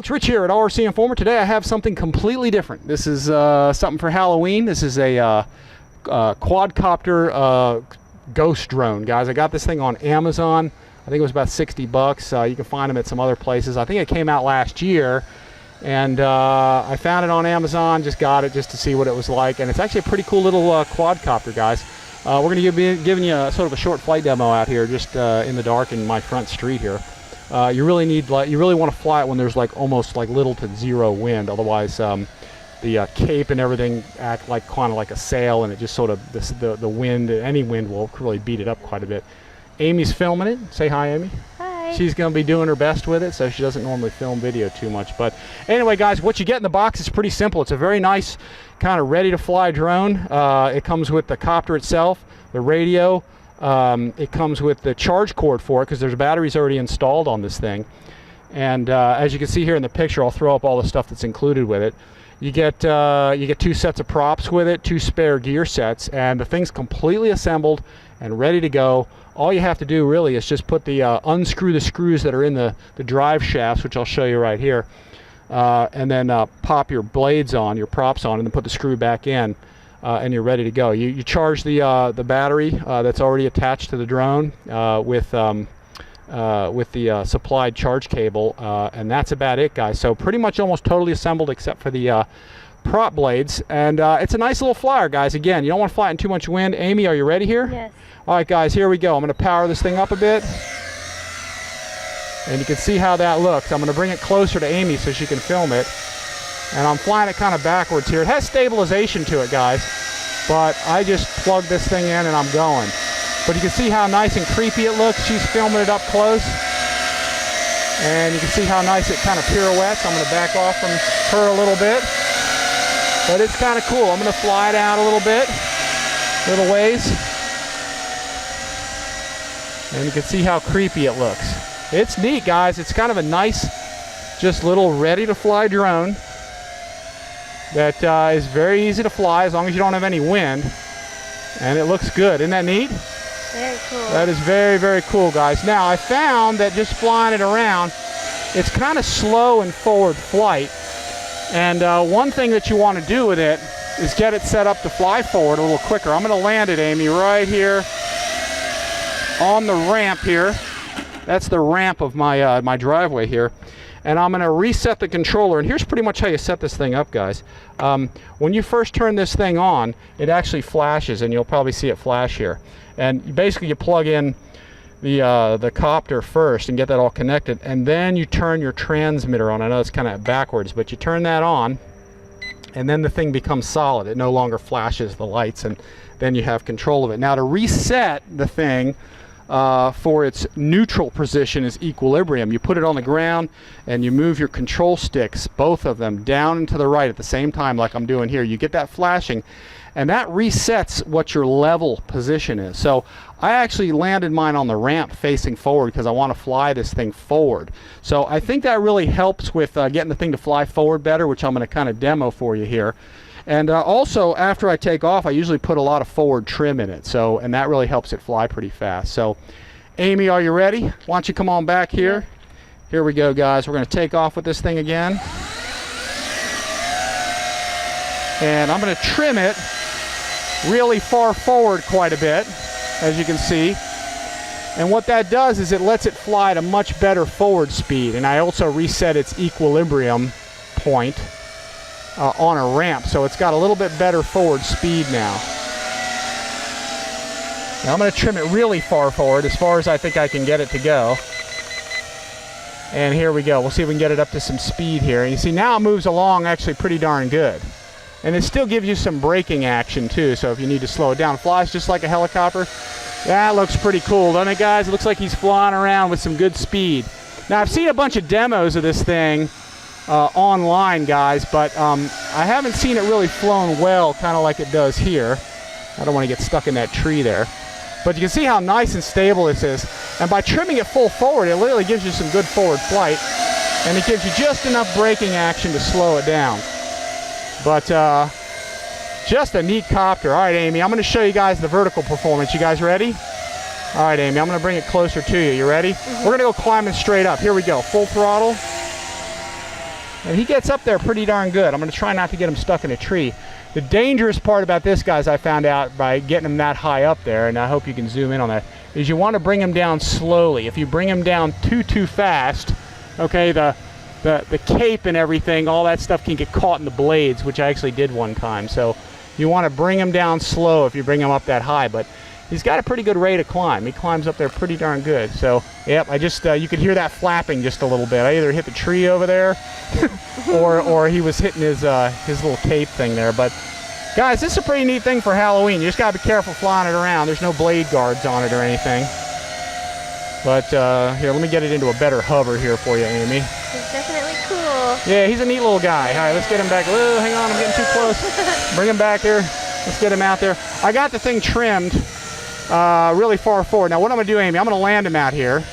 folks, Rich here at RCINFORMER. Today I have something completely different. This is something for Halloween. This is a quadcopter ghost drone, guys. I got this thing on Amazon. I think it was about 60 bucks. You can find them at some other places. I think it came out last year, and I found it on Amazon. Just got it just to see what it was like, and it's actually a pretty cool little quadcopter, guys. We're going to be giving you sort of a short flight demo out here, just in the dark in my front street here. You really want to fly it when there's like almost like little to zero wind. Otherwise, the cape and everything act like kind of like a sail, and it just sort of the wind, any wind will really beat it up quite a bit. Amy's filming it. Say hi, Amy. Hi. She's She's going to be doing her best with it, so she doesn't normally film video too much. But anyway, guys, what you get in the box is pretty simple. It's a very nice kind of ready-to-fly drone. It comes with the copter itself, the radio. It comes with the charge cord for it because there's batteries already installed on this thing. And as you can see here in the picture, I'll throw up all the stuff that's included with it. You get 2 sets of props with it, 2 spare gear sets, and the thing's completely assembled and ready to go. All you have to do really is just put the unscrew the screws that are in the drive shafts, which I'll show you right here, and then pop your blades on, your props on, and then put the screw back in. And you're ready to go. You charge the battery that's already attached to the drone with the supplied charge cable, and that's about it, guys. So pretty much almost totally assembled except for the prop blades, and it's a nice little flyer, guys. Again, you don't want to fly it in too much wind. Amy, are you ready here? Yes. All right, guys, here we go. I'm going to power this thing up a bit, and you can see how that looks. I'm going to bring it closer to Amy so she can film it. And I'm flying it kind of backwards here. It has stabilization to it, guys, but I just plug this thing in and I'm going. But you can see how nice and creepy it looks. She's filming it up close, and you can see how nice it kind of pirouettes. I'm going to back off from her a little bit, but it's kind of cool. I'm going to fly it out a little bit, little ways, and you can see how creepy it looks. It's neat, guys. It's kind of a nice, just little ready-to-fly drone that is very easy to fly as long as you don't have any wind, and it looks good. Isn't that neat? Very cool. That is very, very cool, guys. Now, I found that just flying it around, it's kind of slow in forward flight, and one thing that you want to do with it is get it set up to fly forward a little quicker. I'm going to land it, Amy, right here on the ramp here. That's the ramp of my my driveway here. And I'm going to reset the controller, and here's pretty much how you set this thing up, guys. When you first turn this thing on, it actually flashes, and you'll probably see it flash here. And basically you plug in the copter first and get that all connected, and then you turn your transmitter on. I know it's kind of backwards, but you turn that on, and then the thing becomes solid. It no longer flashes the lights, and then you have control of it. Now, to reset the thing for its neutral position is equilibrium. You put it on the ground and you move your control sticks, both of them, down and to the right at the same time, like I'm doing here. You get that flashing, and that resets what your level position is. So I actually landed mine on the ramp facing forward because I want to fly this thing forward. So I think that really helps with getting the thing to fly forward better, which I'm going to kind of demo for you here. And also, after I take off, I usually put a lot of forward trim in it, and that really helps it fly pretty fast. So, Amy, are you ready? Why don't you come on back here? Yeah. Here we go, guys. We're going to take off with this thing again. And I'm going to trim it really far forward quite a bit, as you can see. And what that does is it lets it fly at a much better forward speed. And I also reset its equilibrium point on a ramp, so it's got a little bit better forward speed now. Now I'm going to trim it really far forward, as far as I think I can get it to go. And here we go. We'll see if we can get it up to some speed here. And you see now it moves along actually pretty darn good. And it still gives you some braking action too, so if you need to slow it down. It flies just like a helicopter. That looks pretty cool, doesn't it, guys? It looks like he's flying around with some good speed. Now, I've seen a bunch of demos of this thing online, guys, but I haven't seen it really flown well, kind of like it does here. I don't want to get stuck in that tree there. But you can see how nice and stable this is. And by trimming it full forward, it literally gives you some good forward flight, and it gives you just enough braking action to slow it down. But just a neat copter. All right, Amy, I'm going to show you guys the vertical performance. You guys ready? All right, Amy, I'm going to bring it closer to you. You ready? Mm-hmm. We're going to go climbing straight up. Here we go. Full throttle. And he gets up there pretty darn good. I'm going to try not to get him stuck in a tree. The dangerous part about this, guys, I found out by getting him that high up there, and I hope you can zoom in on that, is you want to bring him down slowly. If you bring him down too fast, okay, the cape and everything, all that stuff can get caught in the blades, which I actually did one time. So you want to bring him down slow if you bring him up that high. But he's got a pretty good rate of climb. He climbs up there pretty darn good. So, yep, I just, you could hear that flapping just a little bit. I either hit the tree over there or he was hitting his little cape thing there. But, guys, this is a pretty neat thing for Halloween. You just got to be careful flying it around. There's no blade guards on it or anything. But, here, let me get it into a better hover here for you, Amy. He's definitely cool. Yeah, he's a neat little guy. All right, let's get him back. Oh, hang on, I'm getting too close. Bring him back here. Let's get him out there. I got the thing trimmed really far forward. Now what I'm going to do, Amy, I'm going to land him out here.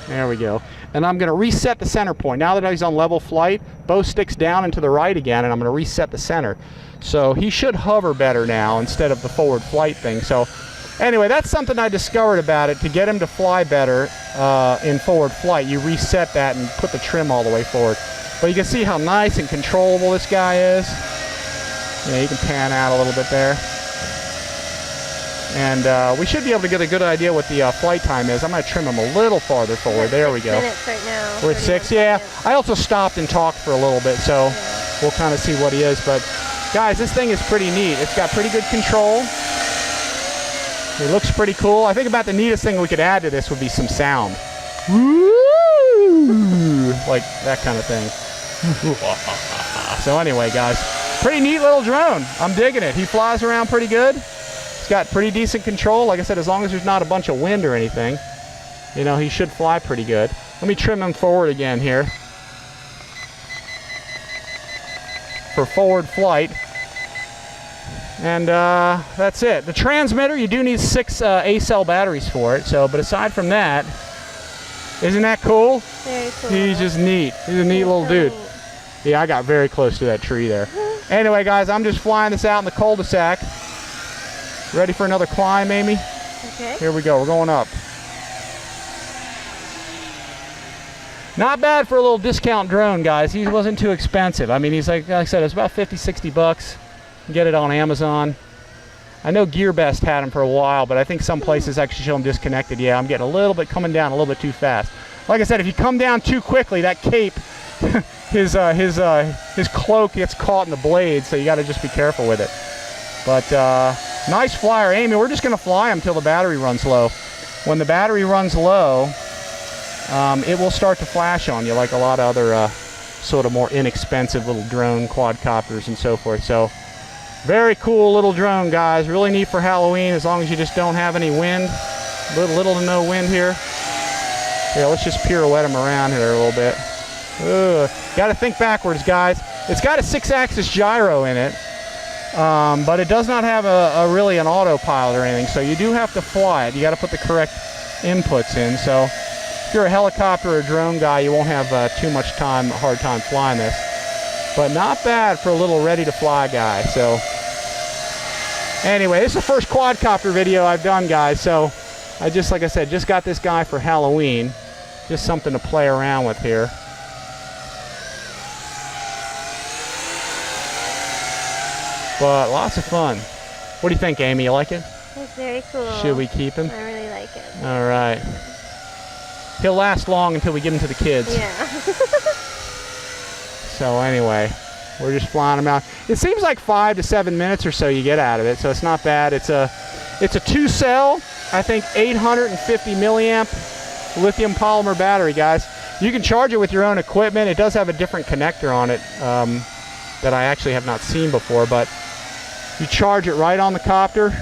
There we go. And I'm going to reset the center point. Now that he's on level flight, bow sticks down and to the right again, and I'm going to reset the center. So he should hover better now instead of the forward flight thing. So anyway, that's something I discovered about it. To get him to fly better in forward flight, you reset that and put the trim all the way forward. But you can see how nice and controllable this guy is. Yeah, you can pan out a little bit there. And we should be able to get a good idea what the flight time is. I'm going to trim him a little farther forward. There we go. 6 minutes right now. We're at 6, yeah. I also stopped and talked for a little bit, so we'll kind of see what he is. But, guys, this thing is pretty neat. It's got pretty good control. It looks pretty cool. I think about the neatest thing we could add to this would be some sound. Woo! Like that kind of thing. So anyway, guys, pretty neat little drone. I'm digging it. He flies around pretty good. He's got pretty decent control. Like I said, as long as there's not a bunch of wind or anything, you know, he should fly pretty good. Let me trim him forward again here for forward flight. And that's it. The transmitter, you do need 6 A-cell batteries for it. So, but aside from that, isn't that cool? Very cool. He's just neat. He's a neat little dude. Yeah, I got very close to that tree there. Anyway, guys, I'm just flying this out in the cul-de-sac. Ready for another climb, Amy? Okay. Here we go. We're going up. Not bad for a little discount drone, guys. He wasn't too expensive. I mean, he's like I said, it's about 50, 60 bucks. Get it on Amazon. I know GearBest had them for a while, but I think some places actually show them disconnected. Yeah, I'm getting a little bit coming down a little bit too fast. Like I said, if you come down too quickly, that cape, his cloak gets caught in the blade, so you got to just be careful with it. But nice flyer, Amy. We're just going to fly him till the battery runs low. When the battery runs low, it will start to flash on you like a lot of other sort of more inexpensive little drone quadcopters and so forth. So very cool little drone, guys. Really neat for Halloween, as long as you just don't have any wind. Little to no wind here. Here, let's just pirouette him around here a little bit. Got to think backwards, guys. It's got a 6-axis gyro in it, but it does not have really an autopilot or anything, so you do have to fly it. You got to put the correct inputs in. So if you're a helicopter or a drone guy, you won't have too much hard time flying this. But not bad for a little ready-to-fly guy. So anyway, this is the first quadcopter video I've done, guys. So I just, like I said, just got this guy for Halloween. Just something to play around with here. But lots of fun. What do you think, Amy? You like it? It's very cool. Should we keep him? I really like it. All right. He'll last long until we give him to the kids. Yeah. So anyway, we're just flying them out. It seems like 5 to 7 minutes or so you get out of it, so it's not bad. It's a 2-cell, I think 850 milliamp lithium polymer battery, guys. You can charge it with your own equipment. It does have a different connector on it that I actually have not seen before, but you charge it right on the copter,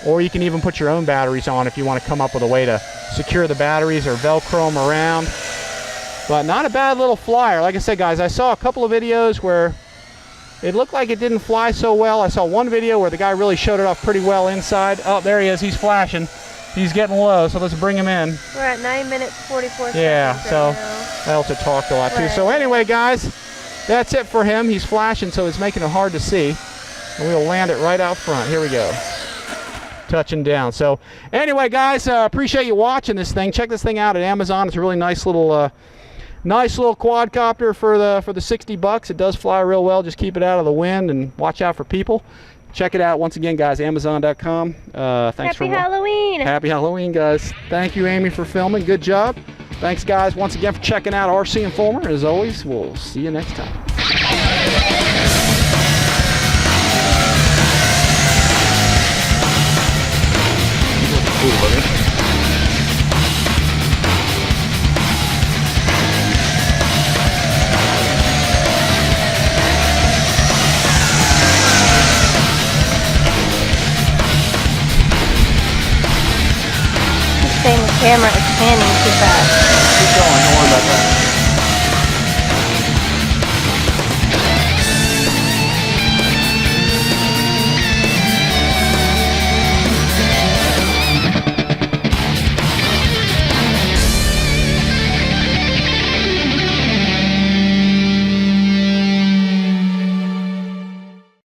or you can even put your own batteries on if you want to come up with a way to secure the batteries or Velcro them around. But not a bad little flyer. Like I said, guys, I saw a couple of videos where it looked like it didn't fly so well. I saw one video where the guy really showed it off pretty well inside. Oh, there he is. He's flashing. He's getting low, so let's bring him in. We're at 9 minutes, 44 seconds. Yeah, so right now. I also talked a lot too. So anyway, guys, that's it for him. He's flashing, so it's making it hard to see. And we'll land it right out front. Here we go. Touching down. So anyway, guys, appreciate you watching this thing. Check this thing out at Amazon. It's a really nice little Nice little quadcopter for the 60 bucks. It does fly real well. Just keep it out of the wind and watch out for people. Check it out once again, guys. Amazon.com. Thanks Happy Halloween. Happy Halloween, guys. Thank you, Amy, for filming. Good job. Thanks, guys, once again for checking out RC Informer. As always, we'll see you next time. Cool looking. Saying the camera is panning too fast. Keep going, don't worry about that.